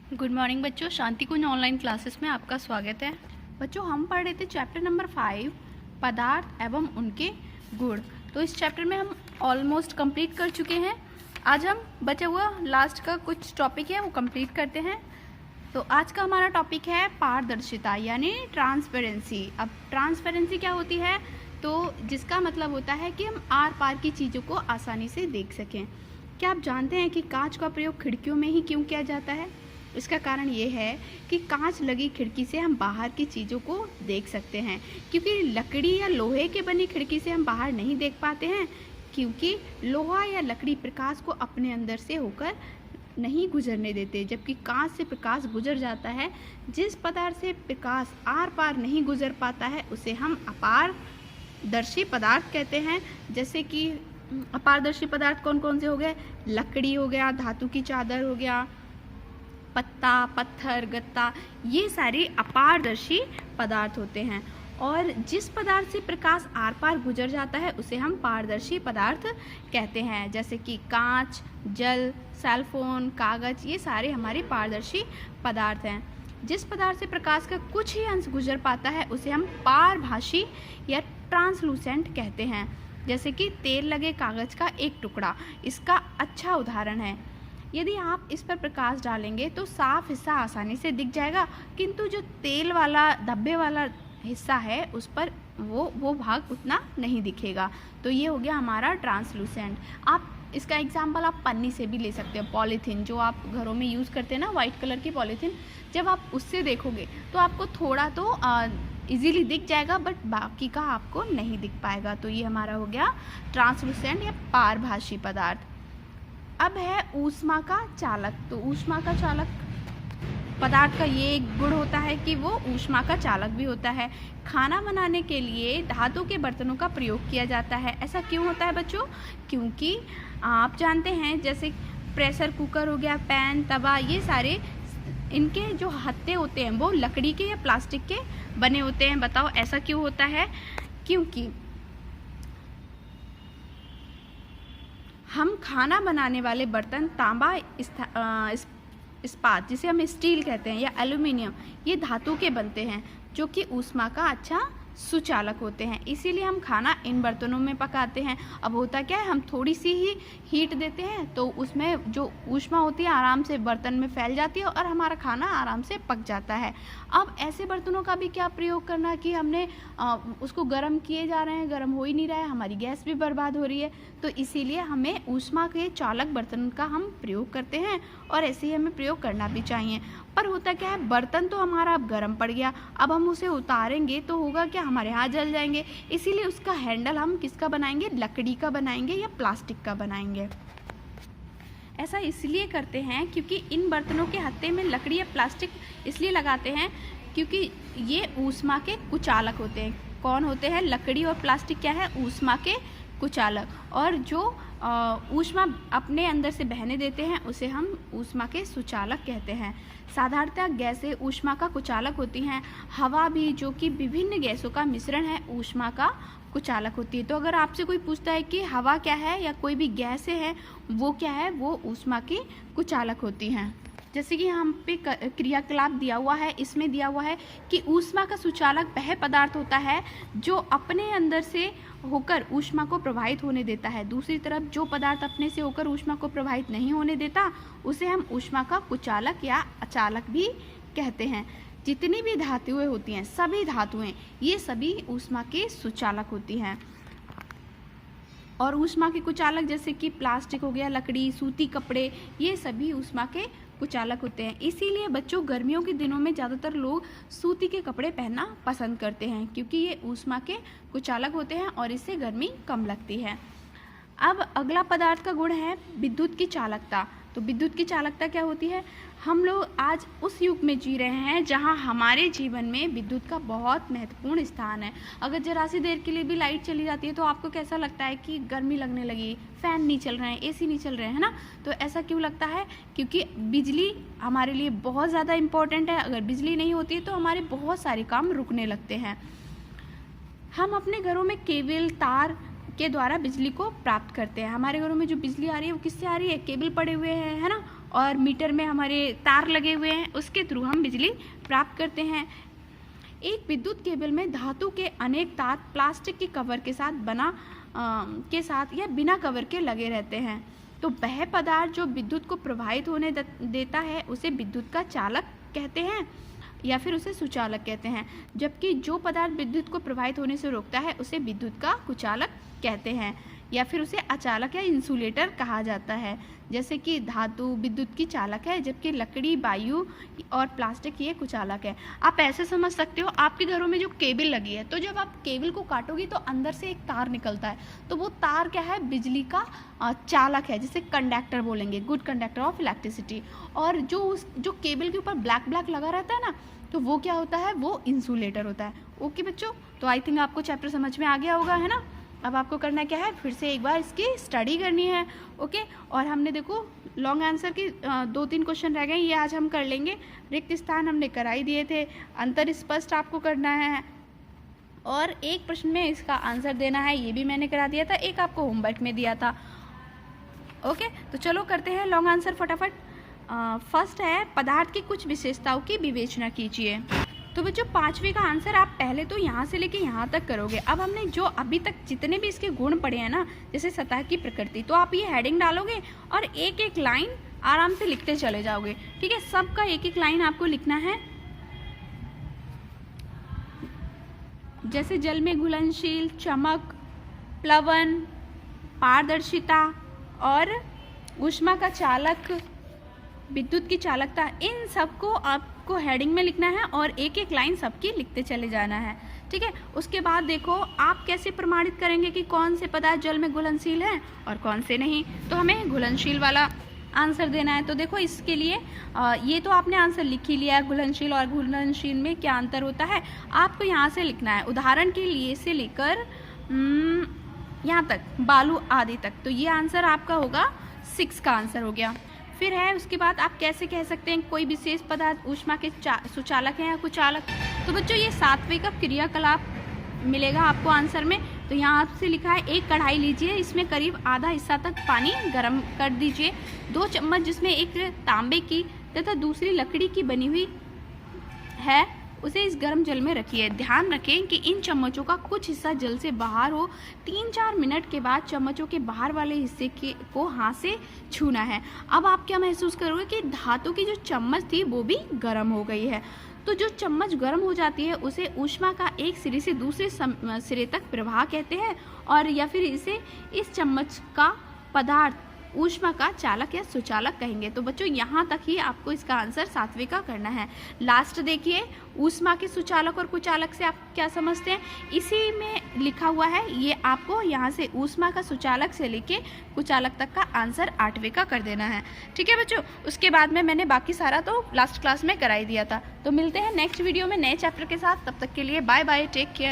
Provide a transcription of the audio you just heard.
Good morning बच्चों, शांति कुंज online classes में आपका स्वागत है। बच्चों, हम पढ़ रहे थे चैप्टर नंबर 5 पदार्थ एवं उनके गुण। तो इस चैप्टर में हम ऑलमोस्ट कंप्लीट कर चुके हैं। आज हम बचा हुआ लास्ट का कुछ टॉपिक है वो कंप्लीट करते हैं। तो आज का हमारा टॉपिक है पारदर्शिता यानी ट्रांसपेरेंसी। अब ट्रांसपेरेंसी क्या होती है? तो जिसका मतलब होता है कि हम आर पार की चीज़ों को आसानी से देख सकें। क्या आप जानते हैं कि कांच का प्रयोग खिड़कियों में ही क्यों किया जाता है? इसका कारण ये है कि कांच लगी खिड़की से हम बाहर की चीज़ों को देख सकते हैं, क्योंकि लकड़ी या लोहे के बनी खिड़की से हम बाहर नहीं देख पाते हैं, क्योंकि लोहा या लकड़ी प्रकाश को अपने अंदर से होकर नहीं गुजरने देते, जबकि कांच से प्रकाश गुजर जाता है। जिस पदार्थ से प्रकाश आर पार नहीं गुजर पाता है उसे हम अपारदर्शी पदार्थ कहते हैं। जैसे कि अपारदर्शी पदार्थ कौन कौन से हो गए? लकड़ी हो गया, धातु की चादर हो गया, पत्ता, पत्थर, गत्ता, ये सारे अपारदर्शी पदार्थ होते हैं। और जिस पदार्थ से प्रकाश आर पार गुजर जाता है उसे हम पारदर्शी पदार्थ कहते हैं। जैसे कि कांच, जल, सेलफोन, कागज, ये सारे हमारे पारदर्शी पदार्थ हैं। जिस पदार्थ से प्रकाश का कुछ ही अंश गुजर पाता है उसे हम पारभासी या ट्रांसलूसेंट कहते हैं। जैसे कि तेल लगे कागज का एक टुकड़ा इसका अच्छा उदाहरण है। यदि आप इस पर प्रकाश डालेंगे तो साफ हिस्सा आसानी से दिख जाएगा, किंतु जो तेल वाला धब्बे वाला हिस्सा है उस पर वो भाग उतना नहीं दिखेगा। तो ये हो गया हमारा ट्रांसलूसेंट। आप इसका एग्जाम्पल आप पन्नी से भी ले सकते हो। पॉलीथीन जो आप घरों में यूज़ करते हैं ना, वाइट कलर की पॉलीथीन, जब आप उससे देखोगे तो आपको थोड़ा तो इजीली दिख जाएगा, बट बाकी का आपको नहीं दिख पाएगा। तो ये हमारा हो गया ट्रांसलूसेंट या पारभासी पदार्थ। अब है ऊष्मा का चालक। तो ऊष्मा का चालक पदार्थ का ये एक गुण होता है कि वो ऊष्मा का चालक भी होता है। खाना बनाने के लिए धातु के बर्तनों का प्रयोग किया जाता है। ऐसा क्यों होता है बच्चों? क्योंकि आप जानते हैं जैसे प्रेशर कुकर हो गया, पैन, तवा, ये सारे इनके जो हत्थे होते हैं वो लकड़ी के या प्लास्टिक के बने होते हैं। बताओ ऐसा क्यों होता है? क्योंकि हम खाना बनाने वाले बर्तन तांबा, इस्पात जिसे हम स्टील कहते हैं, या एल्यूमिनियम, ये धातु के बनते हैं जो कि ऊष्मा का अच्छा सुचालक होते हैं। इसीलिए हम खाना इन बर्तनों में पकाते हैं। अब होता क्या है, हम थोड़ी सी ही हीट देते हैं तो उसमें जो ऊष्मा होती है आराम से बर्तन में फैल जाती है और हमारा खाना आराम से पक जाता है। अब ऐसे बर्तनों का भी क्या प्रयोग करना कि हमने उसको गर्म किए जा रहे हैं, गर्म हो ही नहीं रहा है, हमारी गैस भी बर्बाद हो रही है। तो इसीलिए हमें ऊष्मा के चालक बर्तन का हम प्रयोग करते हैं और ऐसे ही हमें प्रयोग करना भी चाहिए। पर होता क्या है, बर्तन तो हमारा अब गर्म पड़ गया, अब हम उसे उतारेंगे तो होगा क्या, हमारे हाथ जल जाएंगे। इसीलिए उसका हैंडल हम किसका बनाएंगे? लकड़ी का बनाएंगे या प्लास्टिक का बनाएंगे। ऐसा इसलिए करते हैं क्योंकि इन बर्तनों के हत्थे में लकड़ी या प्लास्टिक इसलिए लगाते हैं क्योंकि ये ऊष्मा के कुचालक होते हैं। कौन होते हैं? लकड़ी और प्लास्टिक क्या है? ऊष्मा के कुचालक। और जो ऊष्मा अपने अंदर से बहने देते हैं उसे हम ऊष्मा के सुचालक कहते हैं। साधारणतः गैसें ऊष्मा का कुचालक होती हैं। हवा भी, जो कि विभिन्न गैसों का मिश्रण है, ऊष्मा का कुचालक होती है। तो अगर आपसे कोई पूछता है कि हवा क्या है या कोई भी गैसें हैं वो क्या है, वो ऊष्मा की कुचालक होती हैं। जैसे कि यहाँ पे क्रियाकलाप दिया हुआ है, इसमें दिया हुआ है कि ऊष्मा का सुचालक वह पदार्थ होता है जो अपने अंदर से होकर ऊष्मा को प्रवाहित होने देता है। दूसरी तरफ जो पदार्थ अपने से होकर ऊष्मा को प्रवाहित नहीं होने देता उसे हम ऊष्मा का कुचालक या अचालक भी कहते हैं। जितनी भी धातुएं होती हैं, सभी धातुएं, ये सभी ऊष्मा के सुचालक होती हैं। और ऊष्मा के कुचालक जैसे कि प्लास्टिक हो गया, लकड़ी, सूती कपड़े, ये सभी ऊष्मा के कुचालक होते हैं। इसीलिए बच्चों गर्मियों के दिनों में ज़्यादातर लोग सूती के कपड़े पहनना पसंद करते हैं, क्योंकि ये ऊष्मा के कुचालक होते हैं और इससे गर्मी कम लगती है। अब अगला पदार्थ का गुण है विद्युत की चालकता। तो विद्युत की चालकता क्या होती है? हम लोग आज उस युग में जी रहे हैं जहां हमारे जीवन में विद्युत का बहुत महत्वपूर्ण स्थान है। अगर जरा सी देर के लिए भी लाइट चली जाती है तो आपको कैसा लगता है कि गर्मी लगने लगी, फ़ैन नहीं चल रहे हैं, एसी नहीं चल रहे हैं ना। तो ऐसा क्यों लगता है? क्योंकि बिजली हमारे लिए बहुत ज़्यादा इम्पोर्टेंट है। अगर बिजली नहीं होती है तो हमारे बहुत सारे काम रुकने लगते हैं। हम अपने घरों में केबल, तार के द्वारा बिजली को प्राप्त करते हैं। हमारे घरों में जो बिजली आ रही है वो किससे आ रही है? केबल पड़े हुए हैं, है ना। और मीटर में हमारे तार लगे हुए हैं, उसके थ्रू हम बिजली प्राप्त करते हैं। एक विद्युत केबल में धातु के अनेक तार प्लास्टिक के कवर के साथ या बिना कवर के लगे रहते हैं। तो वह पदार्थ जो विद्युत को प्रवाहित होने देता है उसे विद्युत का चालक कहते हैं या फिर उसे सुचालक कहते हैं, जबकि जो पदार्थ विद्युत को प्रवाहित होने से रोकता है उसे विद्युत का कुचालक कहते हैं या फिर उसे अचालक या इंसुलेटर कहा जाता है। जैसे कि धातु विद्युत की चालक है, जबकि लकड़ी, वायु और प्लास्टिक ये कुचालक है। आप ऐसे समझ सकते हो, आपके घरों में जो केबल लगी है, तो जब आप केबल को काटोगी तो अंदर से एक तार निकलता है, तो वो तार क्या है, बिजली का चालक है, जिसे कंडक्टर बोलेंगे, गुड कंडक्टर ऑफ इलेक्ट्रिसिटी। और जो केबल के ऊपर ब्लैक ब्लैक लगा रहता है ना, तो वो क्या होता है, वो इंसुलेटर होता है। ओके बच्चों, तो आई थिंक आपको चैप्टर समझ में आ गया होगा, है ना। अब आपको करना क्या है, फिर से एक बार इसकी स्टडी करनी है। ओके, और हमने देखो लॉन्ग आंसर के 2-3 क्वेश्चन रह गए, ये आज हम कर लेंगे। रिक्त स्थान हमने करा ही दिए थे, अंतर स्पष्ट आपको करना है, और एक प्रश्न में इसका आंसर देना है, ये भी मैंने करा दिया था, एक आपको होमवर्क में दिया था। ओके, तो चलो करते हैं लॉन्ग आंसर फटाफट। फर्स्ट है, पदार्थ की कुछ विशेषताओं की विवेचना कीजिए। तो बच्चों 5वीं का आंसर आप पहले तो यहाँ से लेके यहाँ तक करोगे। अब हमने जो अभी तक जितने भी इसके गुण पढ़े हैं ना, जैसे सतह की प्रकृति, तो आप ये हेडिंग डालोगे और एक एक लाइन आराम से लिखते चले जाओगे। ठीक है, सबका एक एक लाइन आपको लिखना है। जैसे जल में घुलनशील, चमक, प्लवन, पारदर्शिता और ऊष्मा का चालक, विद्युत की चालकता, इन सबको आपको हेडिंग में लिखना है और एक एक लाइन सबकी लिखते चले जाना है। ठीक है, उसके बाद देखो आप कैसे प्रमाणित करेंगे कि कौन से पदार्थ जल में घुलनशील है और कौन से नहीं। तो हमें घुलनशील वाला आंसर देना है। तो देखो इसके लिए ये तो आपने आंसर लिख ही लिया है, घुलनशील और घुलनशील में क्या अंतर होता है आपको यहाँ से लिखना है। उदाहरण के लिए से लेकर यहाँ तक, बालू आदि तक। तो ये आंसर आपका होगा 6 का आंसर हो गया। फिर है उसके बाद आप कैसे कह सकते हैं कोई विशेष पदार्थ ऊष्मा के सुचालक है या कुचालक। तो बच्चों ये 7वें का क्रियाकलाप मिलेगा आपको आंसर में। तो यहाँ आपसे लिखा है, एक कढ़ाई लीजिए, इसमें करीब आधा हिस्सा तक पानी गर्म कर दीजिए। 2 चम्मच जिसमें एक तांबे की तथा दूसरी लकड़ी की बनी हुई है, उसे इस गर्म जल में रखिए। ध्यान रखें कि इन चम्मचों का कुछ हिस्सा जल से बाहर हो। 3-4 मिनट के बाद चम्मचों के बाहर वाले हिस्से को हाथ से छूना है। अब आप क्या महसूस करोगे कि धातु की जो चम्मच थी वो भी गर्म हो गई है। तो जो चम्मच गर्म हो जाती है उसे ऊष्मा का एक सिरे से दूसरे सिरे तक प्रवाह कहते हैं, और या फिर इसे इस चम्मच का पदार्थ ऊष्मा का चालक या सुचालक कहेंगे। तो बच्चों यहाँ तक ही आपको इसका आंसर 7वें का करना है। लास्ट देखिए, ऊष्मा के सुचालक और कुचालक से आप क्या समझते हैं, इसी में लिखा हुआ है। ये आपको यहाँ से ऊष्मा का सुचालक से लेके कुचालक तक का आंसर 8वें का कर देना है। ठीक है बच्चों, उसके बाद में मैंने बाकी सारा तो लास्ट क्लास में करा ही दिया था। तो मिलते हैं नेक्स्ट वीडियो में नए चैप्टर के साथ, तब तक के लिए बाय बाय, टेक केयर।